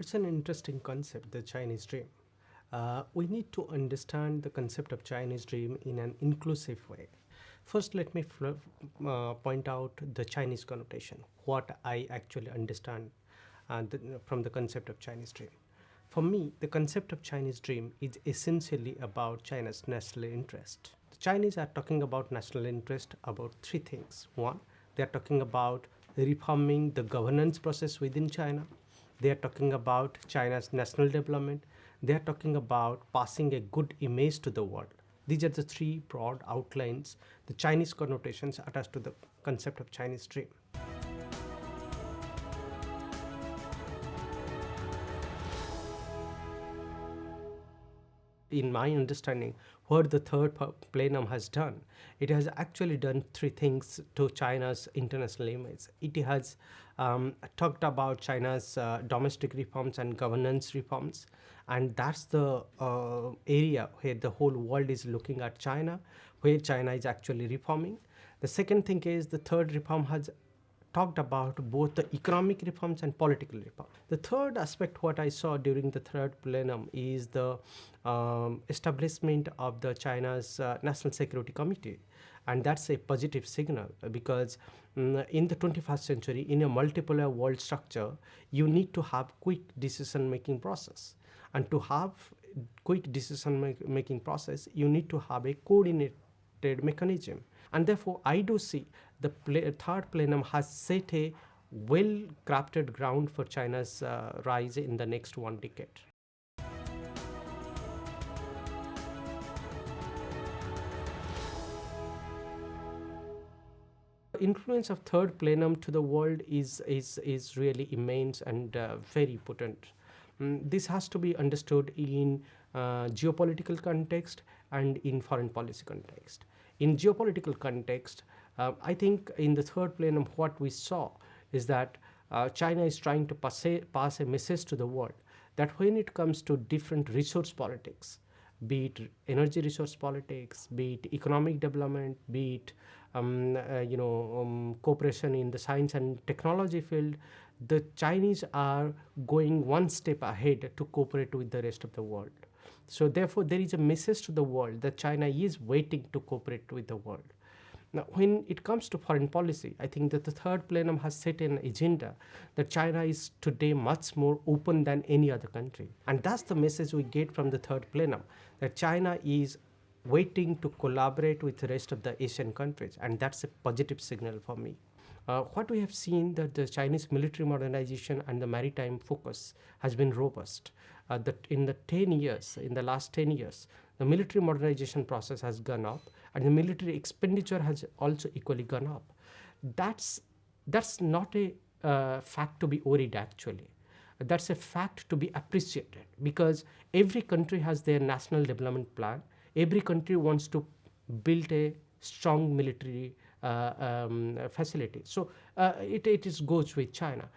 It's an interesting concept, the Chinese dream. We need to understand the concept of Chinese dream in an inclusive way. First, let me point out the Chinese connotation, what I actually understand from the concept of Chinese dream. For me, the concept of Chinese dream is essentially about China's national interest. The Chinese are talking about national interest about three things. One, they are talking about reforming the governance process within China. They are talking about China's national development. They are talking about passing a good image to the world. These are the three broad outlines, the Chinese connotations attached to the concept of Chinese dream. In my understanding, what the third plenum has done, it has actually done three things to China's international image. It has talked about China's domestic reforms and governance reforms, and that's the area where the whole world is looking at China, where China is actually reforming. The second thing is the third reform has talked about both the economic reforms and political reform. The third aspect what I saw during the third plenum is the establishment of the China's National Security Committee, and that's a positive signal because in the 21st century, in a multipolar world structure, you need to have quick decision making process, and to have quick decision making process, you need to have a coordinated mechanism. And therefore, I do see the third plenum has set a well-crafted ground for China's rise in the next one decade. The influence of third plenum to the world is really immense and very potent. This has to be understood in geopolitical context and in foreign policy context. In geopolitical context, I think in the third plenum what we saw is that China is trying to pass a message to the world that when it comes to different resource politics, be it energy resource politics, be it economic development, be it cooperation in the science and technology field, the Chinese are going one step ahead to cooperate with the rest of the world. So therefore, there is a message to the world that China is waiting to cooperate with the world. Now, when it comes to foreign policy, I think that the third plenum has set an agenda that China is today much more open than any other country. And that's the message we get from the third plenum, that China is waiting to collaborate with the rest of the Asian countries. And that's a positive signal for me. What we have seen that the Chinese military modernization and the maritime focus has been robust. That in the last 10 years, the military modernization process has gone up, and the military expenditure has also equally gone up. That's not a fact to be worried actually. That's a fact to be appreciated because every country has their national development plan. Every country wants to build a strong military facility. So it goes with China.